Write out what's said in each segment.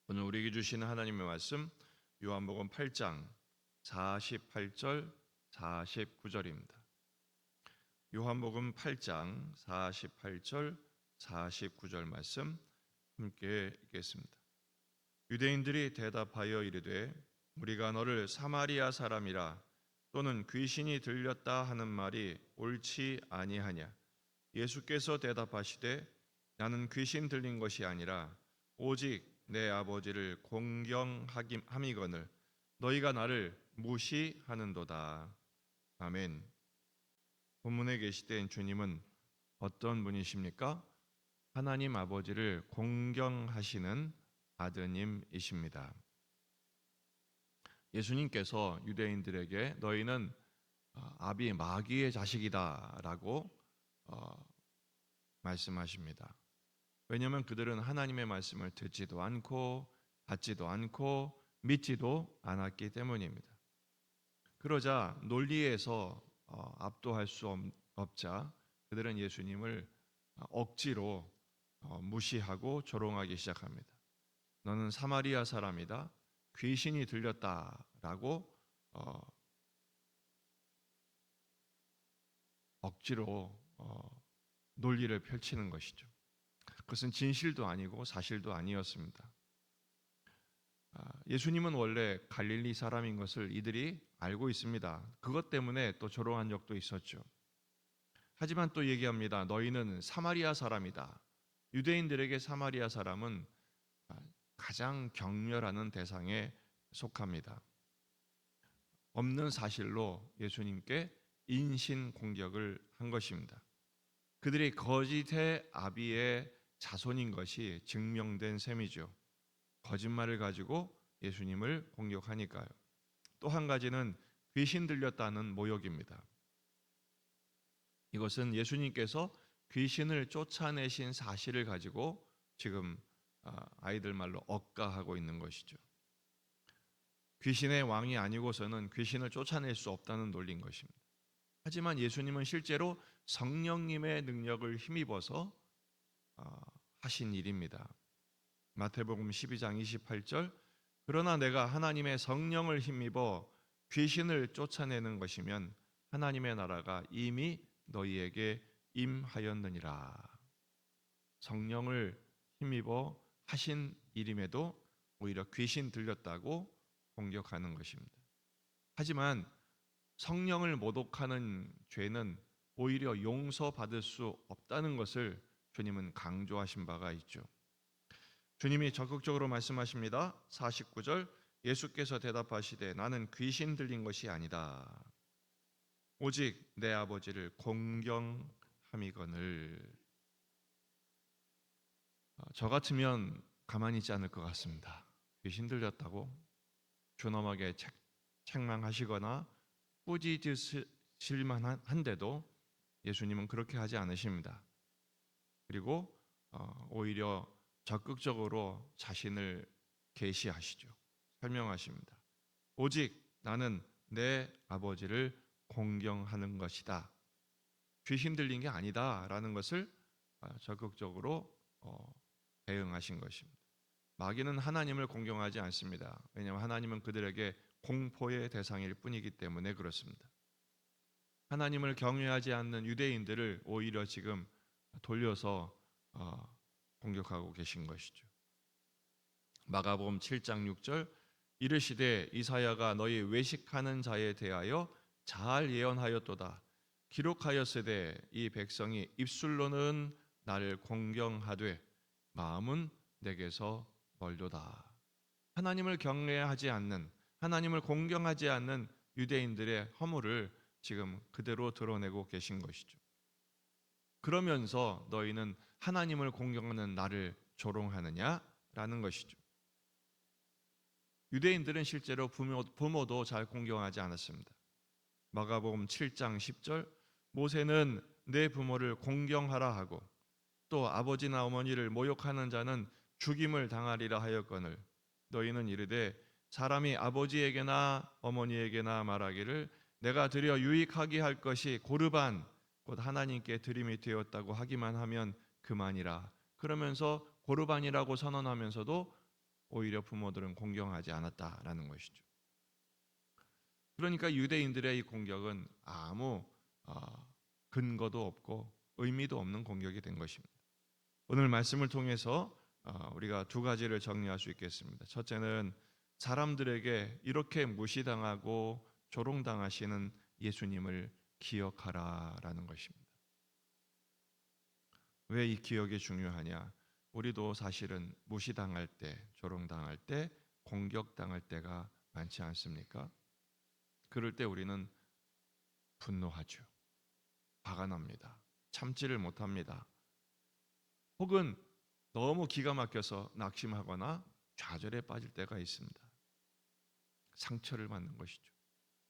오늘 우리에게 주시는 하나님의 말씀 요한복음 8장 48절 49절입니다. 요한복음 8장 48절 49절 말씀 함께 읽겠습니다. 유대인들이 대답하여 이르되 우리가 너를 사마리아 사람이라 또는 귀신이 들렸다 하는 말이 옳지 아니하냐. 예수께서 대답하시되 나는 귀신 들린 것이 아니라 오직 내 아버지를 공경함이거늘 너희가 나를 무시하는도다. 아멘. 본문에 계시된 주님은 어떤 분이십니까? 하나님 아버지를 공경하시는 아드님이십니다. 예수님께서 유대인들에게 너희는 아비 마귀의 자식이다 라고 말씀하십니다. 왜냐하면 그들은 하나님의 말씀을 듣지도 않고 받지도 않고 믿지도 않았기 때문입니다. 그러자 논리에서 압도할 수 없자 그들은 예수님을 억지로 무시하고 조롱하기 시작합니다. 너는 사마리아 사람이다. 귀신이 들렸다라고 억지로 논리를 펼치는 것이죠. 그것은 진실도 아니고 사실도 아니었습니다. 예수님은 원래 갈릴리 사람인 것을 이들이 알고 있습니다. 그것 때문에 또 조롱한 적도 있었죠. 하지만 또 얘기합니다. 너희는 사마리아 사람이다. 유대인들에게 사마리아 사람은 가장 경멸하는 대상에 속합니다. 없는 사실로 예수님께 인신 공격을 한 것입니다. 그들이 거짓의 아비의 자손인 것이 증명된 셈이죠. 거짓말을 가지고 예수님을 공격하니까요. 또 한 가지는 귀신 들렸다는 모욕입니다. 이것은 예수님께서 귀신을 쫓아내신 사실을 가지고 지금 아이들 말로 억가하고 있는 것이죠. 귀신의 왕이 아니고서는 귀신을 쫓아낼 수 없다는 논리인 것입니다. 하지만 예수님은 실제로 성령님의 능력을 힘입어서 하신 일입니다. 마태복음 12장 28절 그러나 내가 하나님의 성령을 힘입어 귀신을 쫓아내는 것이면 하나님의 나라가 이미 너희에게 임하였느니라. 성령을 힘입어 하신 일임에도 오히려 귀신 들렸다고 공격하는 것입니다. 하지만 성령을 모독하는 죄는 오히려 용서받을 수 없다는 것을 주님은 강조하신 바가 있죠. 주님이 적극적으로 말씀하십니다. 49절 예수께서 대답하시되 나는 귀신 들린 것이 아니다. 오직 내 아버지를 공경함이거늘. 저 같으면 가만히 있지 않을 것 같습니다. 귀신 들렸다고 존엄하게 책망하시거나 꾸짖으실만 한데도 예수님은 그렇게 하지 않으십니다. 그리고 오히려 적극적으로 자신을 계시하시죠. 설명하십니다. 오직 나는 내 아버지를 공경하는 것이다. 귀신 들린 게 아니다 라는 것을 적극적으로 대응하신 것입니다. 마귀는 하나님을 공경하지 않습니다. 왜냐하면 하나님은 그들에게 공포의 대상일 뿐이기 때문에 그렇습니다. 하나님을 경외하지 않는 유대인들을 오히려 지금 돌려서 공격하고 계신 것이죠. 마가복음 7장 6절 이르시되 이사야가 너희 외식하는 자에 대하여 잘 예언하였도다. 기록하였으되 이 백성이 입술로는 나를 공경하되 마음은 내게서 멀도다. 하나님을 경외하지 않는, 하나님을 공경하지 않는 유대인들의 허물을 지금 그대로 드러내고 계신 것이죠. 그러면서 너희는 하나님을 공경하는 나를 조롱하느냐라는 것이죠. 유대인들은 실제로 부모도 잘 공경하지 않았습니다. 마가복음 7장 10절 모세는 내 부모를 공경하라 하고 또 아버지나 어머니를 모욕하는 자는 죽임을 당하리라 하였거늘 너희는 이르되 사람이 아버지에게나 어머니에게나 말하기를 내가 드려 유익하게 할 것이 고르반 곧 하나님께 드림이 되었다고 하기만 하면 그만이라. 그러면서 고르반이라고 선언하면서도 오히려 부모들은 공경하지 않았다라는 것이죠. 그러니까 유대인들의 이 공격은 아무 근거도 없고 의미도 없는 공격이 된 것입니다. 오늘 말씀을 통해서 우리가 두 가지를 정리할 수 있겠습니다. 첫째는 사람들에게 이렇게 무시당하고 조롱당하시는 예수님을 기억하라라는 것입니다. 왜 이 기억이 중요하냐? 우리도 사실은 무시당할 때, 조롱당할 때, 공격당할 때가 많지 않습니까? 그럴 때 우리는 분노하죠. 화가 납니다. 참지를 못합니다. 혹은 너무 기가 막혀서 낙심하거나 좌절에 빠질 때가 있습니다. 상처를 받는 것이죠.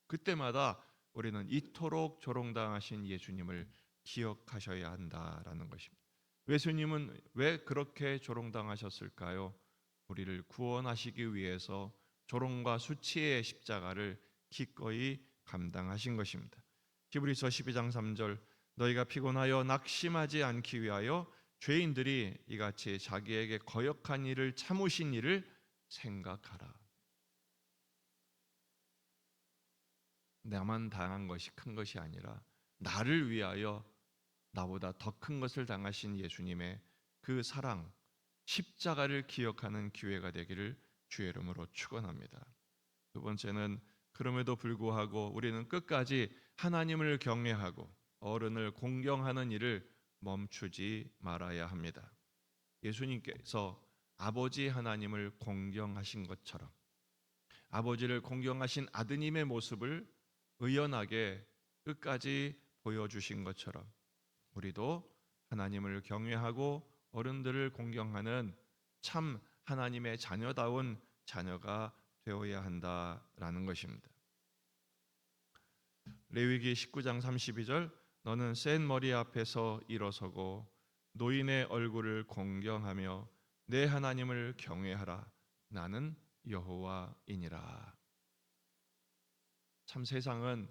그때마다 우리는 이토록 조롱당하신 예수님을 기억하셔야 한다라는 것입니다. 예수님은 왜 그렇게 조롱당하셨을까요? 우리를 구원하시기 위해서 조롱과 수치의 십자가를 기꺼이 감당하신 것입니다. 히브리서 12장 3절 너희가 피곤하여 낙심하지 않기 위하여 죄인들이 이같이 자기에게 거역한 일을 참으신 일을 생각하라. 나만 당한 것이 큰 것이 아니라 나를 위하여 나보다 더 큰 것을 당하신 예수님의 그 사랑, 십자가를 기억하는 기회가 되기를 주의 이름으로 축원합니다. 두 번째는 그럼에도 불구하고 우리는 끝까지 하나님을 경외하고 어른을 공경하는 일을 멈추지 말아야 합니다. 예수님께서 아버지 하나님을 공경하신 것처럼 아버지를 공경하신 아드님의 모습을 의연하게 끝까지 보여주신 것처럼 우리도 하나님을 경외하고 어른들을 공경하는 참 하나님의 자녀다운 자녀가 되어야 한다라는 것입니다. 레위기 19장 32절 너는 센 머리 앞에서 일어서고 노인의 얼굴을 공경하며 내 하나님을 경외하라. 나는 여호와이니라. 참 세상은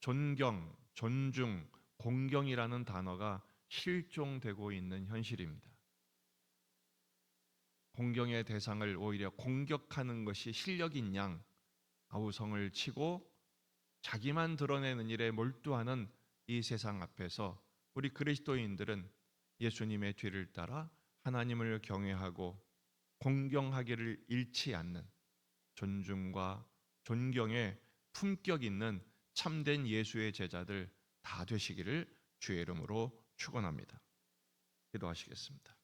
존경, 존중, 공경이라는 단어가 실종되고 있는 현실입니다. 공경의 대상을 오히려 공격하는 것이 실력인 양 아우성을 치고 자기만 드러내는 일에 몰두하는 이 세상 앞에서 우리 그리스도인들은 예수님의 뒤를 따라 하나님을 경외하고 공경하기를 잃지 않는 존중과 존경의 품격 있는 참된 예수의 제자들 다 되시기를 주의 이름으로 축원합니다. 기도하시겠습니다.